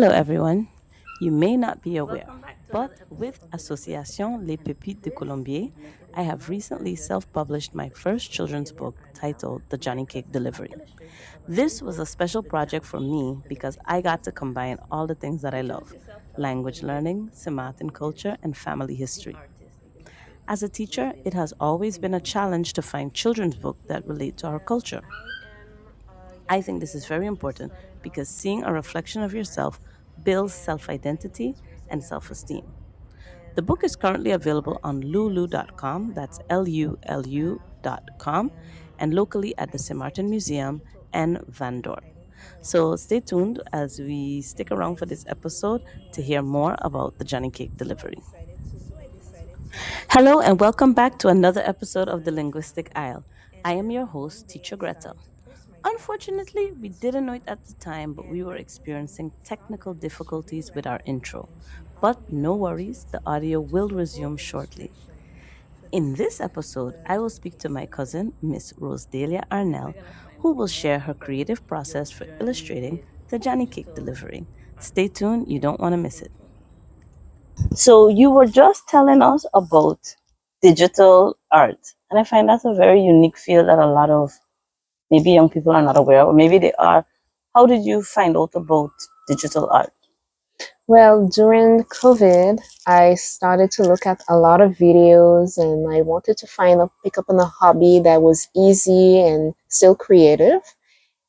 Hello, everyone. You may not be aware, but with Association Les Pépites de Colombier, I have recently self published my first children's book titled The Johnny Cake Delivery. This was a special project for me because I got to combine all the things that I love: language learning, Samaritan culture, and family history. As a teacher, it has always been a challenge to find children's books that relate to our culture. I think this is very important because seeing a reflection of yourself builds self identity and self esteem. The book is currently available on lulu.com, that's LULU.com, and locally at the St. Martin Museum and Van Dorp. So stay tuned as we stick around for this episode to hear more about the Johnny Cake delivery. Hello, and welcome back to another episode of The Linguistic Isle. I am your host, Teacher Greta. Unfortunately, we didn't know it at the time, but we were experiencing technical difficulties with our intro. But no worries, the audio will resume shortly. In this episode, I will speak to my cousin, Miss Rose-Delia Arnell, who will share her creative process for illustrating the Johnny Cake delivery. Stay tuned, you don't want to miss it. So, you were just telling us about digital art, and I find that's a very unique field that a lot of maybe young people are not aware, or maybe they are. How did you find out about digital art? Well, during COVID, I started to look at a lot of videos and I wanted to pick up on a hobby that was easy and still creative.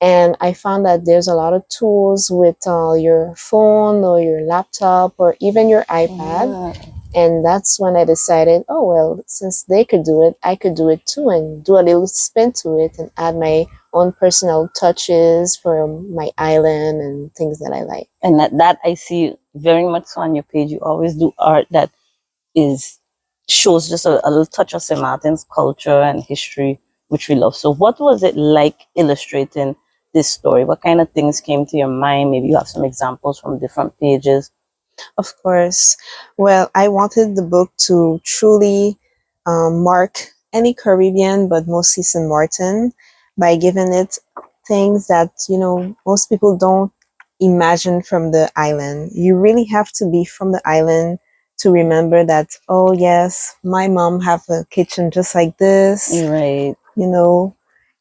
And I found that there's a lot of tools with your phone or your laptop or even your iPad. Yeah. And that's when I decided, oh, well, since they could do it, I could do it too and do a little spin to it and add my own personal touches for my island and things that I like. And that I see very much so on your page. You always do art that is shows just a little touch of St. Martin's culture and history, which we love. So, what was it like illustrating this story? What kind of things came to your mind? Maybe you have some examples from different pages. Of course. Well, I wanted the book to truly mark any Caribbean, but mostly St. Martin, by giving it things that, most people don't imagine from the island. You really have to be from the island to remember that, oh, yes, my mom have a kitchen just like this, Right. you know,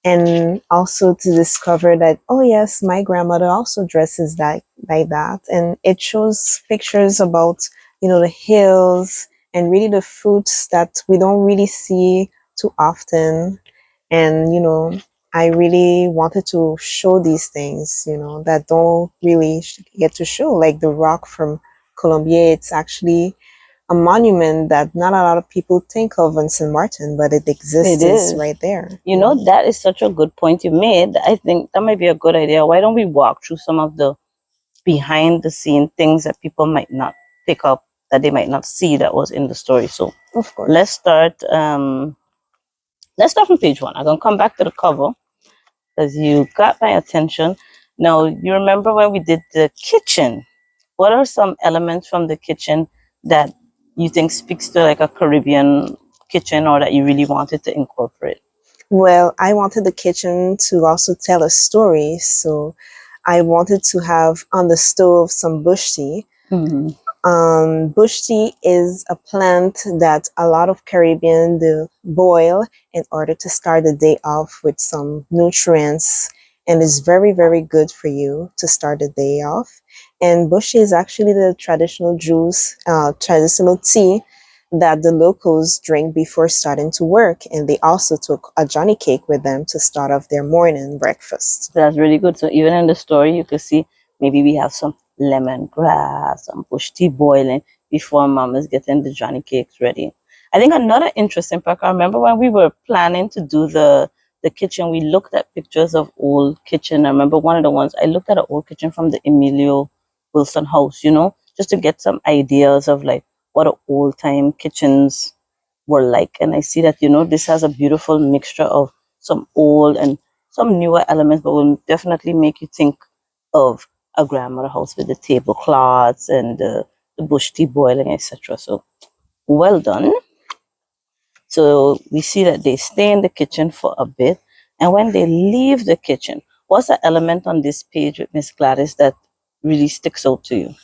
and also to discover that, oh yes, my grandmother also dresses like that. And it shows pictures about, the hills and really the fruits that we don't really see too often. And I really wanted to show these things, that don't really get to show, like the rock from Colombier. It's actually a monument that not a lot of people think of in St. Martin, but it exists. It is. Right there. You know, that is such a good point you made. I think that might be a good idea. Why don't we walk through some of the behind the scene things that people might not pick up, that they might not see that was in the story? So Of course. let's start from page one. I'm gonna come back to the cover because you got my attention. Now, you remember when we did the kitchen? What are some elements from the kitchen that you think speaks to like a Caribbean kitchen, or that you really wanted to incorporate? Well, I wanted the kitchen to also tell a story, so I wanted to have on the stove some bush tea. Mhm. Bush tea is a plant that a lot of Caribbean do boil in order to start the day off with some nutrients, and is very, very good for you to start the day off. And bush tea is actually the traditional traditional tea that the locals drink before starting to work, and they also took a Johnny cake with them to start off their morning breakfast. That's really good. So even in the story, you can see maybe we have some lemongrass, some bush tea boiling before mom is getting the Johnny cakes ready. I think another interesting part, I remember when we were planning to do the kitchen, we looked at pictures of old kitchen. I remember one of the ones, I looked at an old kitchen from the Emilio Wilson house, just to get some ideas of like what a old time kitchens were like. And I see that, this has a beautiful mixture of some old and some newer elements, but will definitely make you think of a grandmother house with the tablecloths and the bush tea boiling, etc. So well done. So we see that they stay in the kitchen for a bit, and when they leave the kitchen, what's the element on this page with Miss Gladys that really sticks out to you?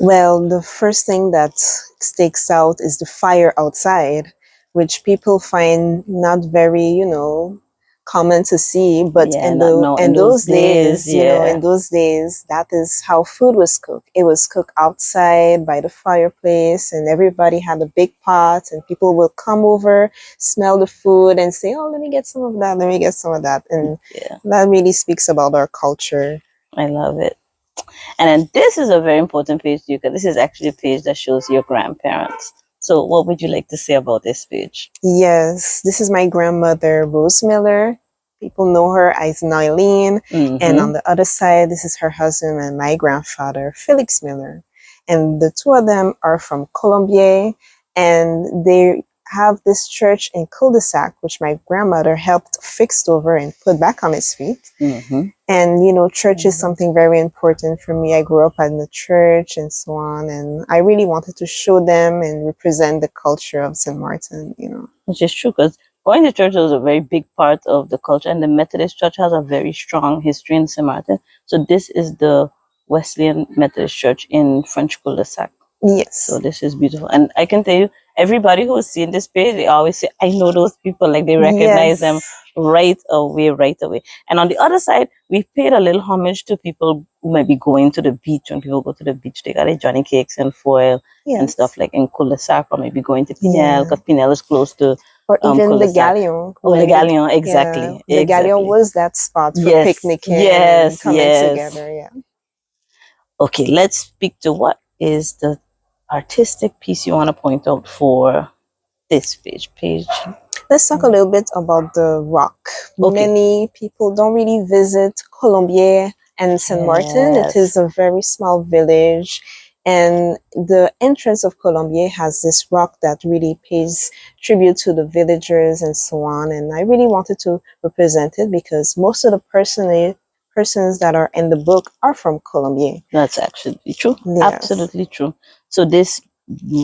Well, the first thing that sticks out is the fire outside, which people find not very, common to see. But Yeah, not now in in those those days. days, Yeah, in those days, that is how food was cooked. It was cooked outside by the fireplace, and everybody had a big pot, and people will come over, smell the food, and say, "Oh, let me get some of that. Let me get some of that," and yeah, that really speaks about our culture. I love it. And then this is a very important page, because this is actually a page that shows your grandparents. So what would you like to say about this page? Yes, this is my grandmother, Rose Miller. People know her as Nylene. And Mm-hmm. on the other side, this is her husband and my grandfather, Felix Miller. And the two of them are from Colombier, and they have this church in cul-de-sac, which my grandmother helped fix over and put back on its feet. Mm-hmm. And church is something very important for me. I grew up in the church and so on, and I really wanted to show them and represent the culture of St. Martin. Which is true, because going to church was a very big part of the culture, and the Methodist Church has a very strong history in St. Martin. So this is the Wesleyan Methodist Church in French Cul-de-Sac. So Yes. this is beautiful. And I can tell you, everybody who's seen this page, they always say, I know those people, like they recognize them Yes. right away, right away. And on the other side, we paid a little homage to people who might be going to the beach. When people go to the beach, they got their Johnny cakes and foil and stuff Yes. like in Cul-de-Sac, or maybe going to Pinel, Yeah. because Pinel is close to Or even the Cul-de-Sac. Galion, Oh, the when Galion, yeah, exactly, the Galion exactly. was that spot for Yes, picnicking and yes, coming yes. together. Yeah. Okay, let's speak to what is the artistic piece you want to point out for this page. Let's talk a little bit about the rock. Okay. Many people don't really visit Colombier and Saint Martin. It is Yes, a very small village. And the entrance of Colombier has this rock that really pays tribute to the villagers and so on. And I really wanted to represent it because most of the persons that are in the book are from Colombier. that's actually true. Yes. Absolutely true. So this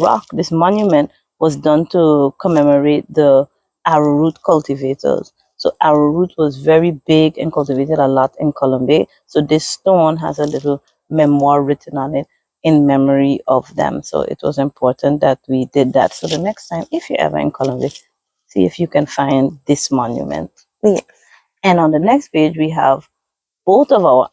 rock, this monument, was done to commemorate the arrowroot cultivators. So arrowroot was very big and cultivated a lot in Colombia. So this stone has a little memoir written on it in memory of them. So it was important that we did that. So the next time, if you're ever in Colombia, see if you can find this monument. Yeah. And on the next page, we have both of our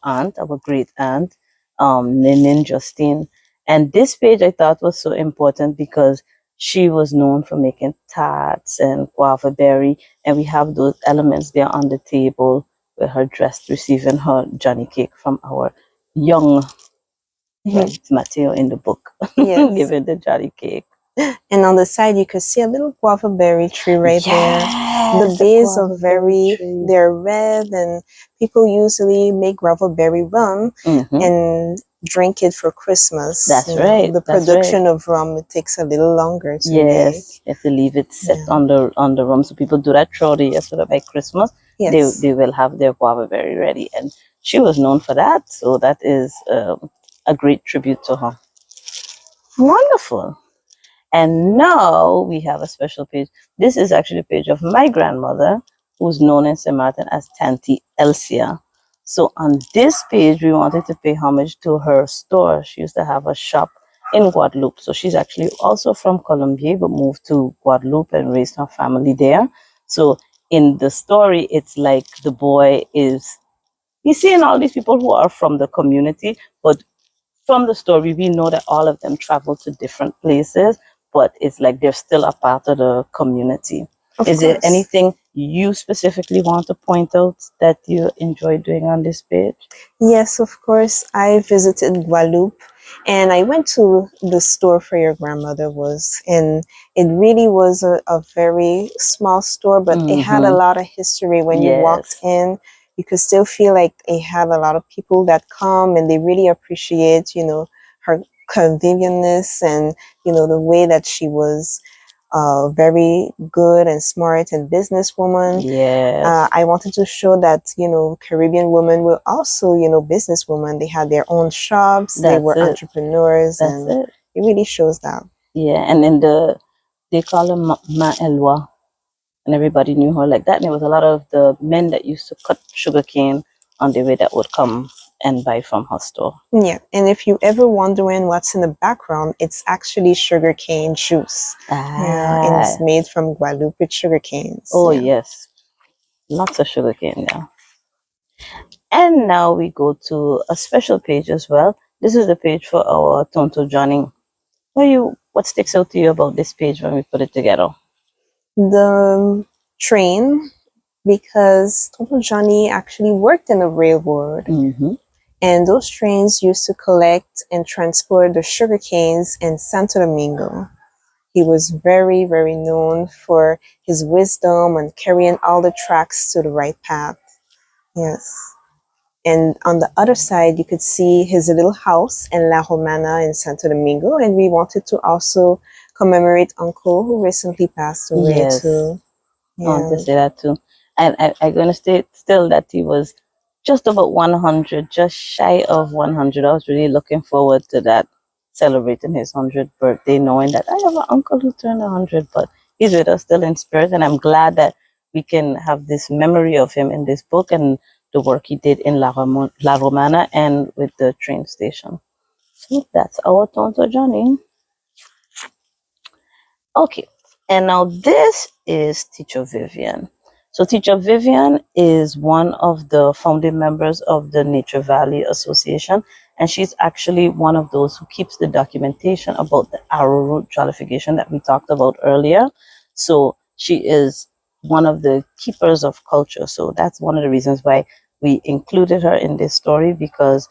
great aunt, Ninin Justine. And this page I thought was so important because she was known for making tarts and guava berry. And we have those elements there on the table with her dressed receiving her Johnny cake from our young Mhm. right, Mateo in the book, Yes. giving the Johnny cake. And on the side, you could see a little guava berry tree right there. The Yes, the berries are guava berry very, tree. they're red, and people usually make guava berry rum Mm-hmm. and drink it for Christmas. That's right. The That's right. production of rum, it takes a little longer to make. Yes, you have to leave it set Yeah. on the rum. So people do that throughout the year, so that by Christmas Yes. they will have their guava berry ready. And she was known for that, so that is a great tribute to her. Wonderful. And now we have a special page. This is actually a page of my grandmother, who's known in St. Martin as Tanti Elsia. So on this page, we wanted to pay homage to her store. She used to have a shop in Guadeloupe. So she's actually also from Colombia, but moved to Guadeloupe and raised her family there. So in the story, it's like the boy is, he's seeing all these people who are from the community, but from the story, we know that all of them travel to different places, but it's like they're still a part of the community. Of Is there course. anything you specifically want to point out that you enjoy doing on this page? Yes, of course. I visited Guadeloupe and I went to the store for your grandmother was, and it really was a very small store, but it had a Mm-hmm. lot of history. When you walked Yes, in, you could still feel like it had a lot of people that come and they really appreciate, her convenience and, the way that she was very good and smart and businesswoman. yes, I wanted to show that, Caribbean women were also, businesswomen. They had their own shops, they that's were it. entrepreneurs, That's and it. it really shows that. Yeah, and in they call her Ma Elwa, and everybody knew her like that. And there was a lot of the men that used to cut sugarcane on the way that would come and buy from her store. Yeah, and if you ever wondering what's in the background, it's actually sugarcane juice. Yeah, and it's made from Guadalupe sugar canes. Oh, yes. Lots of sugarcane there. And now we go to a special page as well. This is the page for our Tonto Johnny. What sticks out to you about this page when we put it together? The train, because Tonto Johnny actually worked in the railroad. Mm-hmm. And those trains used to collect and transport the sugar canes in Santo Domingo. He was very, very known for his wisdom and carrying all the tracks to the right path. Yes. And on the other side, you could see his little house in La Romana in Santo Domingo. And we wanted to also commemorate Uncle who recently passed away Yes. too. I want to say that too. And I'm going to state still that he was just about 100, just shy of 100. I was really looking forward to that, celebrating his 100th birthday, knowing that I have an uncle who turned 100, but he's with us still in spirit. And I'm glad that we can have this memory of him in this book and the work he did in La Romana and with the train station. So that's our Tonto Johnny. Okay, and now this is Teacher Vivian. So Teacher Vivian is one of the founding members of the Nature Valley Association, and she's actually one of those who keeps the documentation about the arrowroot jollification that we talked about earlier. So she is one of the keepers of culture. So that's one of the reasons why we included her in this story, because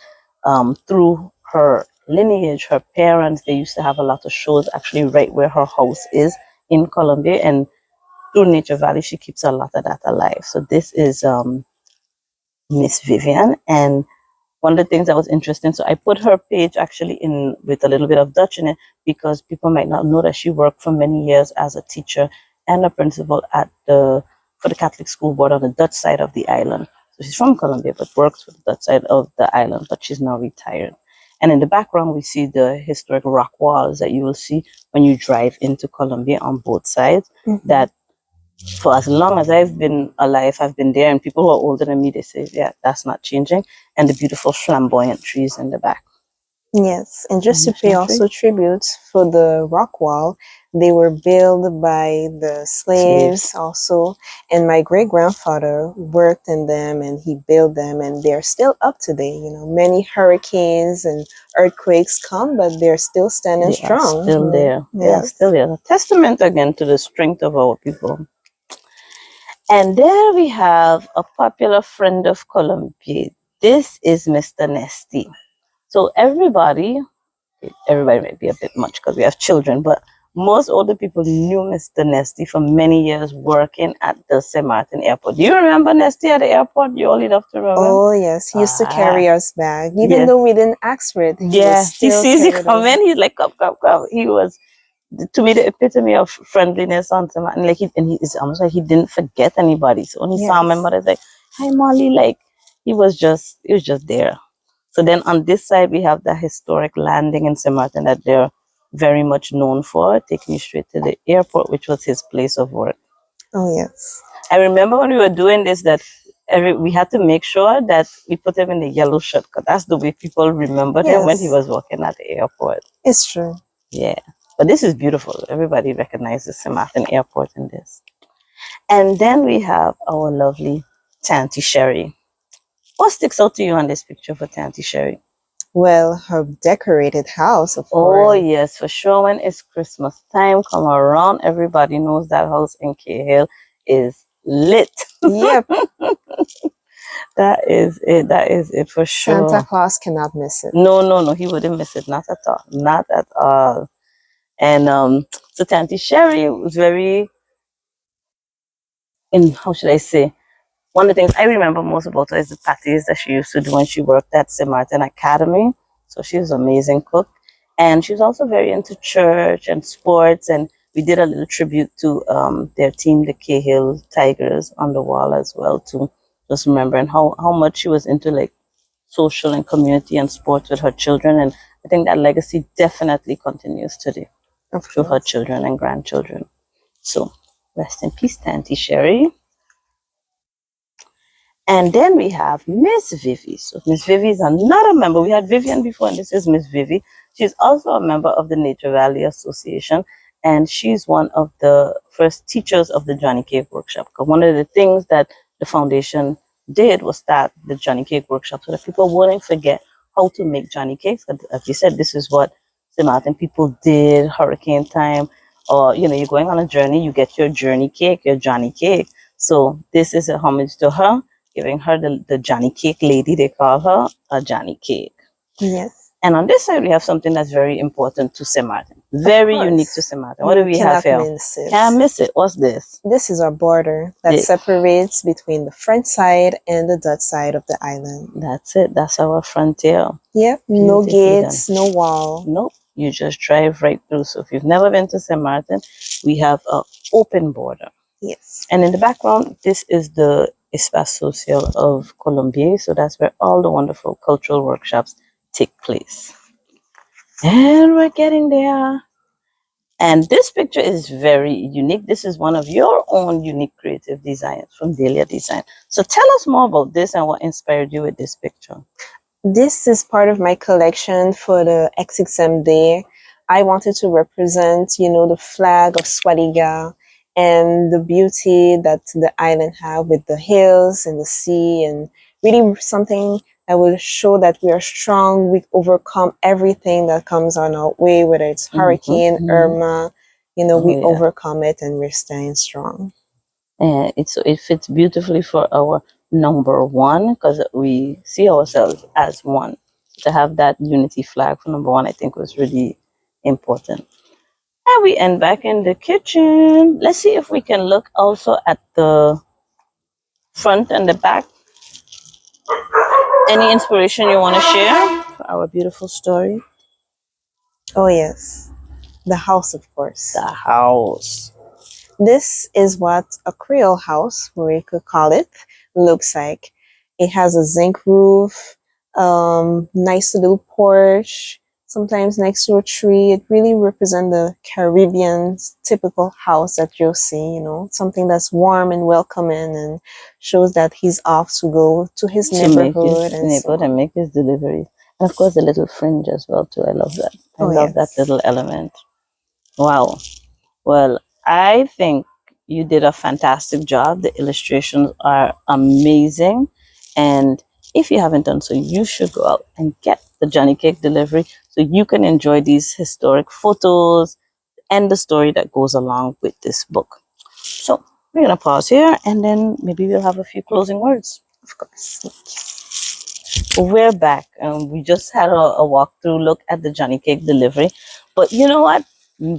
through her lineage, her parents, they used to have a lot of shows actually right where her house is in Colombia, and through Nature Valley, she keeps a lot of that alive. So this is Miss Vivian, and one of the things that was interesting, so I put her page actually in with a little bit of Dutch in it, because people might not know that she worked for many years as a teacher and a principal for the Catholic School Board on the Dutch side of the island. So she's from Colombia, but works for the Dutch side of the island, but she's now retired. And in the background, we see the historic rock walls that you will see when you drive into Colombia on both sides. Mm-hmm. That for as long as I've been alive, I've been there, and people who are older than me, they say, yeah, that's not changing. And the beautiful flamboyant trees in the back. Yes, and just to pay also tribute for the rock wall, they were built by the slaves also, and my great grandfather worked in them and he built them, and they're still up to date. You know, many hurricanes and earthquakes come, but they're still standing strong. Still there. Yes. They are still there. A testament again to the strength of our people. And there we have a popular friend of Colombia. This is Mr. Nesty. So everybody might be a bit much because we have children, but most older people knew Mr. Nesty for many years working at the St. Martin Airport. Do you remember Nesty at the airport? You old enough to remember? Oh, yes. He used to carry us back. Even though we didn't ask for it, he sees you come in, he's like, come, come, come. He was, to me, the epitome of friendliness on St. Martin. Like, it's almost like he didn't forget anybody. So when he saw my mother, like, hi, Molly. Like, he was just there. So then on this side, we have the historic landing in St. Martin that they're very much known for, taking you straight to the airport, which was his place of work. Oh, yes. I remember when we were doing this that we had to make sure that we put him in the yellow shirt, because that's the way people remembered him when he was working at the airport. It's true. Yeah. But this is beautiful. Everybody recognizes St. Martin Airport in this. And then we have our lovely Tanty Sherry. What sticks out to you on this picture for Tanty Sherry? Well, her decorated house, of course. Oh, yes, for sure. When it's Christmas time, come around, everybody knows that house in Cahill is lit. Yep. That is it. That is it for sure. Santa Claus cannot miss it. No, he wouldn't miss it. Not at all. Not at all. And so Tanty Sherry was very, how should I say? One of the things I remember most about her is the patties that she used to do when she worked at St. Martin Academy. So she was an amazing cook. And she was also very into church and sports. And we did a little tribute to their team, the Cahill Tigers, on the wall as well, to just remembering how much she was into like social and community and sports with her children. And I think that legacy definitely continues today through her children and grandchildren. So rest in peace, Tanty Sherry. And then we have Miss Vivi. So Miss Vivi is another member. We had Vivian before, and this is Miss Vivi. She's also a member of the Nature Valley Association, and she's one of the first teachers of the Johnny Cake Workshop. Because one of the things that the foundation did was start the Johnny Cake Workshop so that people wouldn't forget how to make Johnny cakes. As you said, this is what St. Martin people did, hurricane time, or you're going on a journey, you get your journey cake, your Johnny cake. So this is a homage to her, giving her the Johnny Cake lady. They call her a Johnny Cake. Yes. And on this side, we have something that's very important to St. Martin. Very unique to St. Martin. What do You we have cannot here? miss it. Can't miss it. What's this? This is our border that This. separates between the front side and the Dutch side of the island. That's it. That's our frontier. Yep. No Beautifully gates, done. no wall. Nope. You just drive right through. So if you've never been to St. Martin, we have an open border. Yes. And in the background, this is the Espace Social of Colombier. So that's where all the wonderful cultural workshops take place. And we're getting there. And this picture is very unique. This is one of your own unique creative designs from Delia Design. So tell us more about this and what inspired you with this picture. This is part of my collection for the XXM Day. I wanted to represent, the flag of Swadiga and the beauty that the island have with the hills and the sea, and really something that will show that we are strong. We overcome everything that comes on our way, whether it's hurricane, Irma, we overcome it and we're staying strong. And it fits beautifully for our number one because we see ourselves as one. To have that unity flag for number one, I think was really important. And we end back in the kitchen. Let's see if we can look also at the front and the back. Any inspiration you want to share for our beautiful story? Oh, yes. The house, of course. The house. This is what a Creole house, we could call it, looks like. It has a zinc roof, nice little porch, sometimes next to a tree. It really represents the Caribbean typical house that you'll see, something that's warm and welcoming and shows that he's off to go to his neighborhood and make his deliveries. And of course, the little fringe as well, too. I love that. I love that little element. Wow. Well, I think you did a fantastic job. The illustrations are amazing. And if you haven't done so, you should go out and get the Johnny Cake delivery so you can enjoy these historic photos and the story that goes along with this book. So we're going to pause here and then maybe we'll have a few closing words. Of course. We're back. We just had a walkthrough look at the Johnny Cake delivery. But you know what?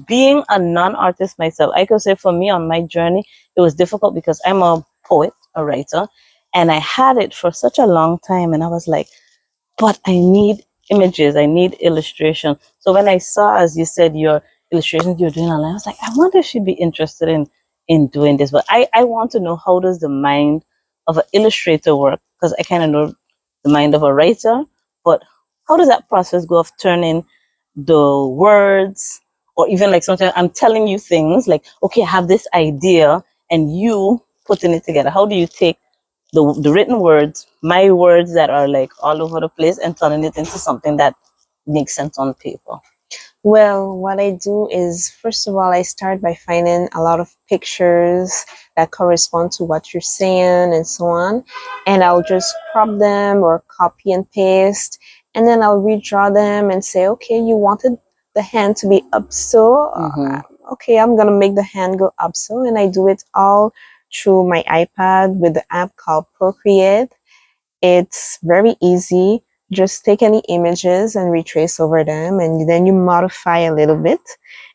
Being a non-artist myself, I could say for me on my journey, it was difficult because I'm a poet, a writer, and I had it for such a long time. And I was like, but I need images, I need illustration. So when I saw, as you said, your illustrations you're doing online, I was like, I wonder if she'd be interested in doing this. But I want to know, how does the mind of an illustrator work? Because I kind of know the mind of a writer, but how does that process go of turning the words, or even like sometimes I'm telling you things like, okay, I have this idea, and you putting it together. How do you take the written words, my words that are like all over the place, and turning it into something that makes sense on paper? Well, what I do is, first of all, I start by finding a lot of pictures that correspond to what you're saying and so on. And I'll just crop them or copy and paste. And then I'll redraw them and say, okay, you wanted the hand to be up so. Okay, I'm going to make the hand go up so. And I do it all through my iPad with the app called Procreate. It's very easy. Just take any images and retrace over them, and then you modify a little bit.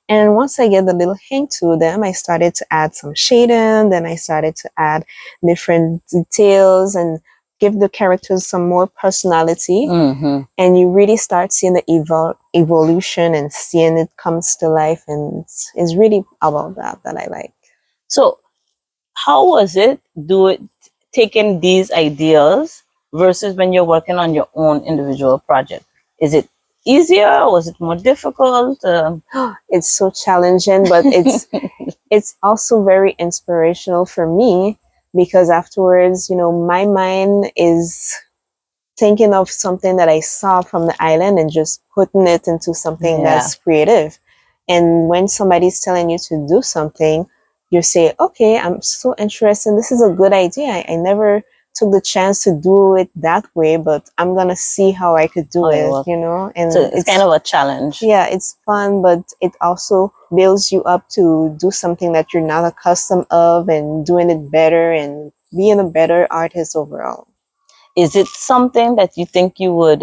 And once I get the little hang to them, I started to add some shading, then I started to add different details and give the characters some more personality. And you really start seeing the evolution and seeing it comes to life, and it's really about that I like. So how was it taking these ideas versus when you're working on your own individual project? Is it easier, or was it more difficult? It's so challenging, but it's also very inspirational for me because afterwards, my mind is thinking of something that I saw from the island and just putting it into something Yeah. that's creative. And when somebody's telling you to do something, you say, okay, I'm so interested. This is a good idea. I never took the chance to do it that way, but I'm going to see how I could do Oh, yeah, it, well, and so it's kind of a challenge. yeah, it's fun, but it also builds you up to do something that you're not accustomed of and doing it better and being a better artist overall. Is it something that you think you would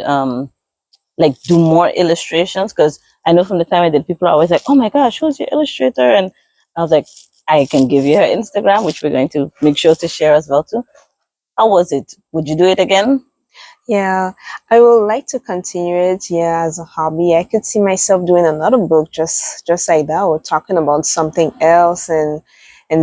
like do more illustrations? Because I know from the time I did, people are always like, "Oh my gosh, who's your illustrator?" And I was like, "I can give you her Instagram, which we're going to make sure to share as well too." How was it? Would you do it again? Yeah, I would like to continue it, yeah, as a hobby. I could see myself doing another book just like that, or talking about something else and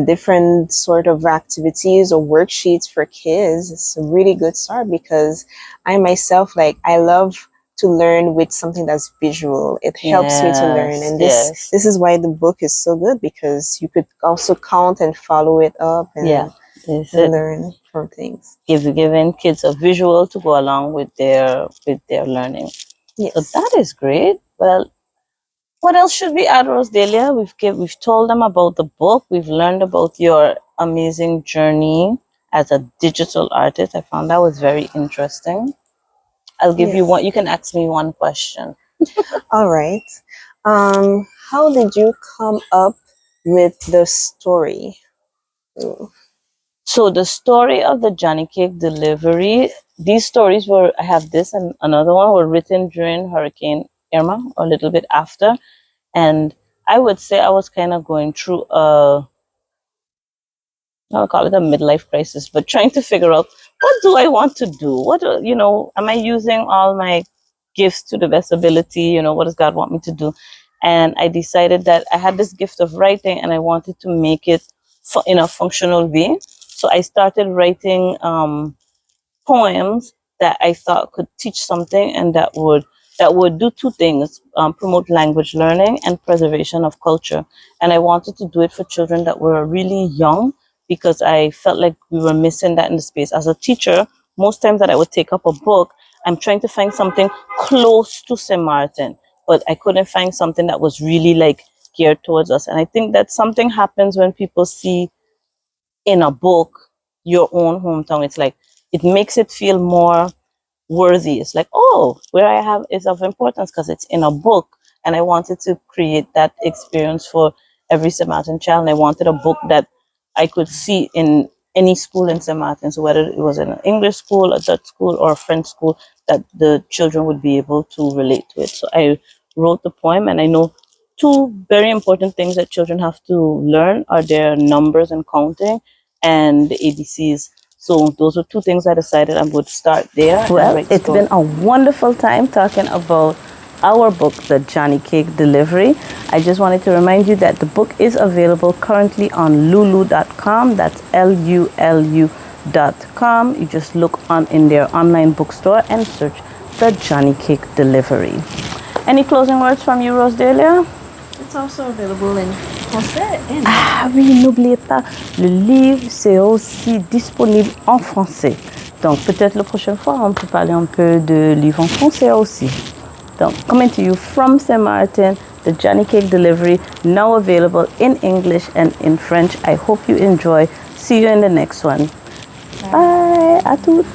different sort of activities or worksheets for kids. It's a really good start because I myself, like, I love to learn with something that's visual. It helps me to learn, Yes, and this yes, this is why the book is so good, because you could also count and follow it up yeah. and Is and it learn from things. giving kids a visual to go along with their learning? So that Yes. is great. Well, what else should we add, Rose-Delia? We've told them about the book. We've learned about your amazing journey as a digital artist. I found that was very interesting. I'll give you one. Yes. You can ask me one question. All right. How did you come up with the story? Ooh. So the story of the Johnny Cake delivery. These stories were. I have this and another one were written during Hurricane Irma, or a little bit after, and I would say I was kind of going through a, I'll call it a midlife crisis, but trying to figure out what do I want to do? Am I using all my gifts to the best ability? What does God want me to do? And I decided that I had this gift of writing and I wanted to make it in a functional way. So I started writing poems that I thought could teach something and that would do two things: promote language learning and preservation of culture. And I wanted to do it for children that were really young because I felt like we were missing that in the space. As a teacher, most times that I would take up a book, I'm trying to find something close to St. Martin, but I couldn't find something that was really like geared towards us. And I think that something happens when people see in a book your own hometown. It's like it makes it feel more worthy. It's like, oh, where I have is of importance because it's in a book. And I wanted to create that experience for every St. Martin child. And I wanted a book that I could see in any school in St. Martin. So whether it was in an English school, a Dutch school, or a French school, that the children would be able to relate to it. So I wrote the poem, and I know two very important things that children have to learn are their numbers and counting and the ABCs. So those are two things I decided I would start there. Well, it's been a wonderful time talking about our book, The Johnny Cake Delivery. I just wanted to remind you that the book is available currently on lulu.com. That's lulu.com. You just look on in their online bookstore and search The Johnny Cake Delivery. Any closing words from you, Rose-Delia? It's also available in français and Ah oui, n'oubliez pas, le livre, c'est aussi disponible en français. Donc, peut-être la prochaine fois, on peut parler un peu de livre en français aussi. Donc, coming to you from St. Martin, the Johnny Cake Delivery, now available in English and in French. I hope you enjoy. See you in the next one. Bye, à toutes.